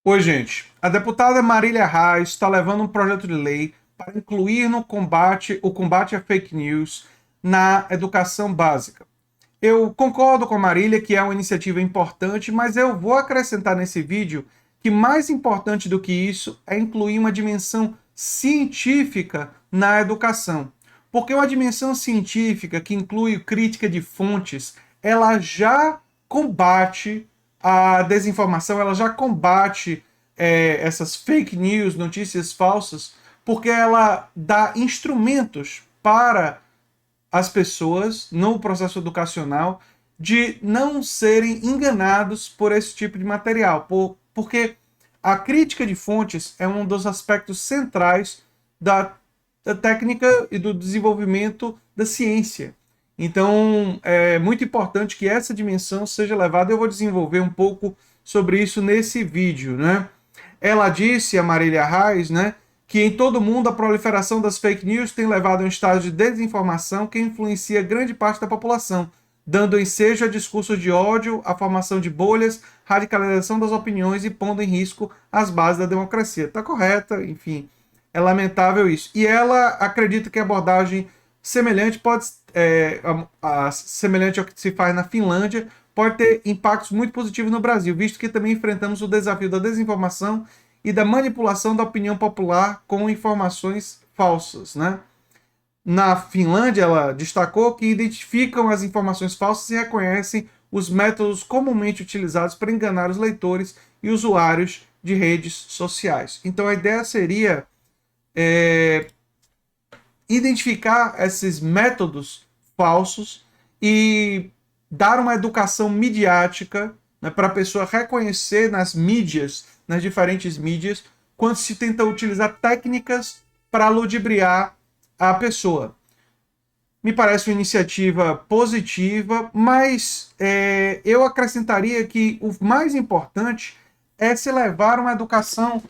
Oi, gente. A deputada Marília Reis está levando um projeto de lei para incluir no combate o combate a fake news na educação básica. Eu concordo com a Marília que é uma iniciativa importante, mas eu vou acrescentar nesse vídeo que mais importante do que isso é incluir uma dimensão científica na educação. Porque uma dimensão científica que inclui crítica de fontes, ela já combate a desinformação, ela já combate essas fake news, notícias falsas, porque ela dá instrumentos para as pessoas no processo educacional de não serem enganados por esse tipo de material, porque a crítica de fontes é um dos aspectos centrais da técnica e do desenvolvimento da ciência. Então, é muito importante que essa dimensão seja levada. Eu vou desenvolver um pouco sobre isso nesse vídeo, né? Ela disse, a Marília Reis, né, que em todo o mundo a proliferação das fake news tem levado a um estado de desinformação que influencia grande parte da população, dando ensejo a discursos de ódio, a formação de bolhas, radicalização das opiniões e pondo em risco as bases da democracia. Está correta, enfim, é lamentável isso. E ela acredita que a abordagem semelhante pode semelhante ao que se faz na Finlândia pode ter impactos muito positivos no Brasil, visto que também enfrentamos o desafio da desinformação e da manipulação da opinião popular com informações falsas, né? Na Finlândia, ela destacou que identificam as informações falsas e reconhecem os métodos comumente utilizados para enganar os leitores e usuários de redes sociais. Então a ideia seria identificar esses métodos falsos e dar uma educação midiática, né, para a pessoa reconhecer nas mídias, nas diferentes mídias, quando se tenta utilizar técnicas para ludibriar a pessoa. Me parece uma iniciativa positiva, mas eu acrescentaria que o mais importante é se levar uma educação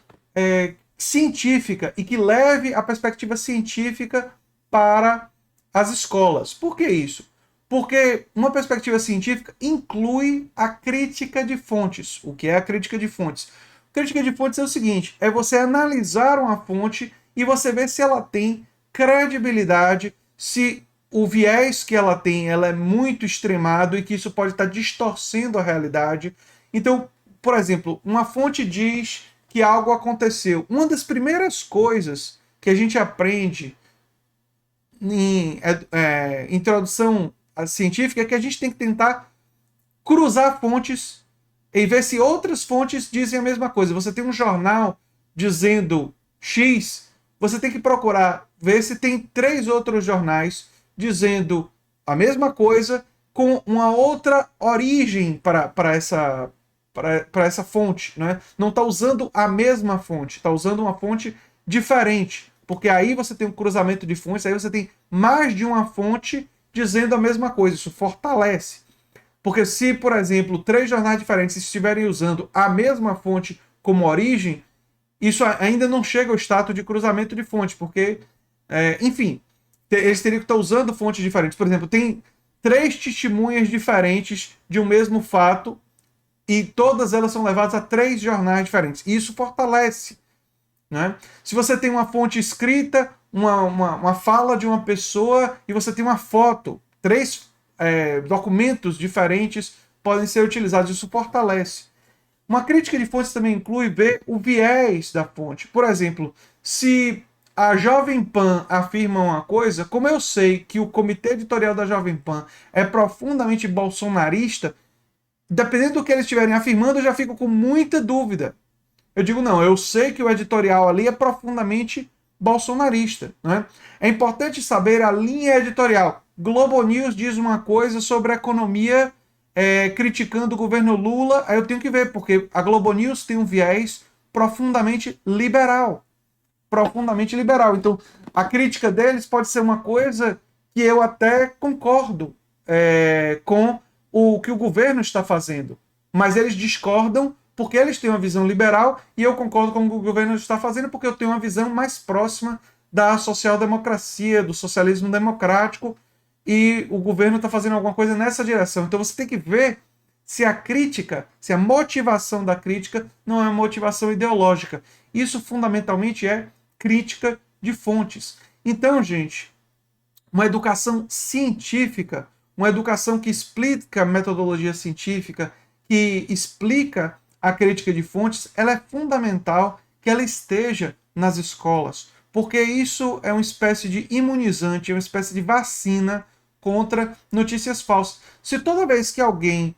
científica e que leve a perspectiva científica para as escolas. Por que isso? Porque uma perspectiva científica inclui a crítica de fontes. O que é a crítica de fontes? Crítica de fontes é o seguinte: é você analisar uma fonte e você ver se ela tem credibilidade, se o viés que ela é muito extremado e que isso pode estar distorcendo a realidade. Então, por exemplo, uma fonte diz que algo aconteceu. Uma das primeiras coisas que a gente aprende em introdução científica é que a gente tem que tentar cruzar fontes e ver se outras fontes dizem a mesma coisa. Você tem um jornal dizendo X, você tem que procurar ver se tem três outros jornais dizendo a mesma coisa com uma outra origem para essa fonte. Né? Não está usando a mesma fonte, está usando uma fonte diferente. Porque aí você tem um cruzamento de fontes, aí você tem mais de uma fonte dizendo a mesma coisa. Isso fortalece. Porque se, por exemplo, três jornais diferentes estiverem usando a mesma fonte como origem, isso ainda não chega ao status de cruzamento de fonte, porque, enfim, eles teriam que estar usando fontes diferentes. Por exemplo, tem três testemunhas diferentes de um mesmo fato e todas elas são levadas a três jornais diferentes. E isso fortalece. Né? Se você tem uma fonte escrita, uma fala de uma pessoa e você tem uma foto, três documentos diferentes podem ser utilizados. Isso fortalece. Uma crítica de fontes também inclui ver o viés da fonte. Por exemplo, se a Jovem Pan afirma uma coisa, como eu sei que o comitê editorial da Jovem Pan é profundamente bolsonarista, dependendo do que eles estiverem afirmando, eu já fico com muita dúvida. Eu digo, não, eu sei que o editorial ali é profundamente bolsonarista. Né? É importante saber a linha editorial. Globo News diz uma coisa sobre a economia criticando o governo Lula, aí eu tenho que ver, porque a Globo News tem um viés profundamente liberal. Profundamente liberal. Então, a crítica deles pode ser uma coisa que eu até concordo com o que o governo está fazendo. Mas eles discordam porque eles têm uma visão liberal e eu concordo com o que o governo está fazendo porque eu tenho uma visão mais próxima da social-democracia, do socialismo democrático, e o governo está fazendo alguma coisa nessa direção. Então você tem que ver se a crítica, se a motivação da crítica não é uma motivação ideológica. Isso fundamentalmente é crítica de fontes. Então, gente, uma educação científica, uma educação que explica a metodologia científica, que explica a crítica de fontes, ela é fundamental que ela esteja nas escolas, porque isso é uma espécie de imunizante, é uma espécie de vacina contra notícias falsas. Se toda vez que alguém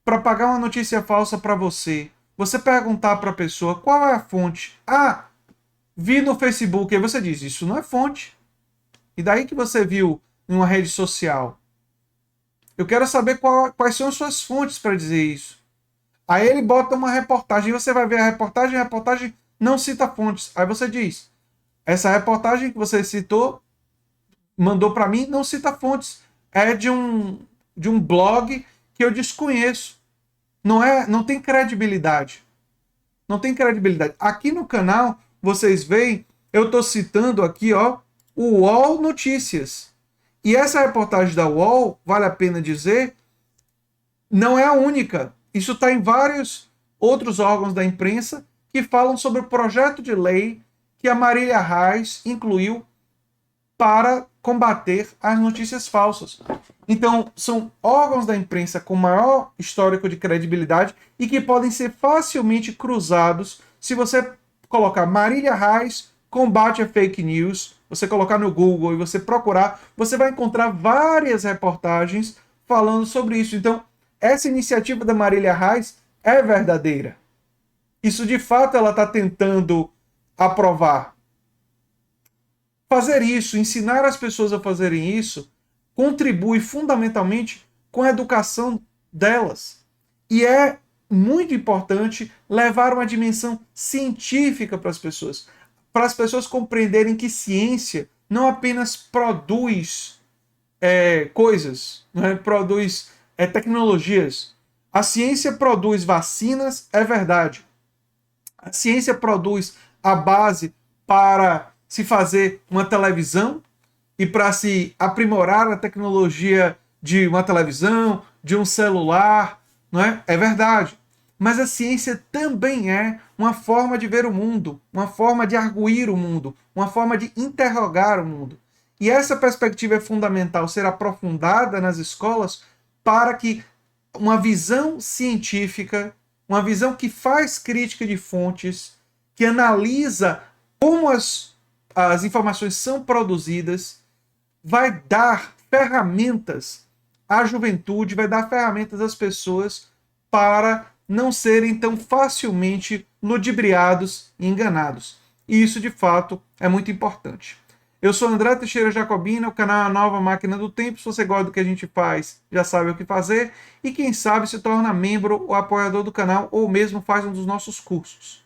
propagar uma notícia falsa para você, você perguntar para a pessoa qual é a fonte, vi no Facebook, aí você diz, isso não é fonte. E daí que você viu em uma rede social? Eu quero saber quais são as suas fontes para dizer isso. Aí ele bota uma reportagem, e você vai ver a reportagem não cita fontes. Aí você diz, essa reportagem que você citou, mandou para mim, não cita fontes. É de um blog que eu desconheço. Não tem credibilidade. Não tem credibilidade. Aqui no canal, vocês veem, eu estou citando aqui, ó, o UOL Notícias. E essa reportagem da UOL, vale a pena dizer, não é a única. Isso está em vários outros órgãos da imprensa que falam sobre o projeto de lei que a Marília Reis incluiu para combater as notícias falsas. Então, são órgãos da imprensa com maior histórico de credibilidade e que podem ser facilmente cruzados se você colocar Marília Reis combate a fake news, você colocar no Google e você procurar, você vai encontrar várias reportagens falando sobre isso. Então, essa iniciativa da Marília Reis é verdadeira. Isso, de fato, ela está tentando aprovar. Fazer isso, ensinar as pessoas a fazerem isso, contribui fundamentalmente com a educação delas. E é muito importante levar uma dimensão científica para as pessoas compreenderem que ciência não apenas produz coisas, não produz tecnologias. A ciência produz vacinas, é verdade. A ciência produz a base para se fazer uma televisão e para se aprimorar a tecnologia de uma televisão, de um celular, não é? É verdade. Mas a ciência também é uma forma de ver o mundo, uma forma de arguir o mundo, uma forma de interrogar o mundo. E essa perspectiva é fundamental ser aprofundada nas escolas para que uma visão científica, uma visão que faz crítica de fontes, que analisa como as informações são produzidas, vai dar ferramentas à juventude, vai dar ferramentas às pessoas para não serem tão facilmente ludibriados e enganados. E isso, de fato, é muito importante. Eu sou André Teixeira Jacobina, o canal é a Nova Máquina do Tempo. Se você gosta do que a gente faz, já sabe o que fazer. E quem sabe se torna membro ou apoiador do canal, ou mesmo faz um dos nossos cursos.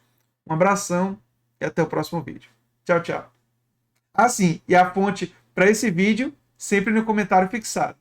Um abração e até o próximo vídeo. Tchau, tchau. E a fonte para esse vídeo, sempre no comentário fixado.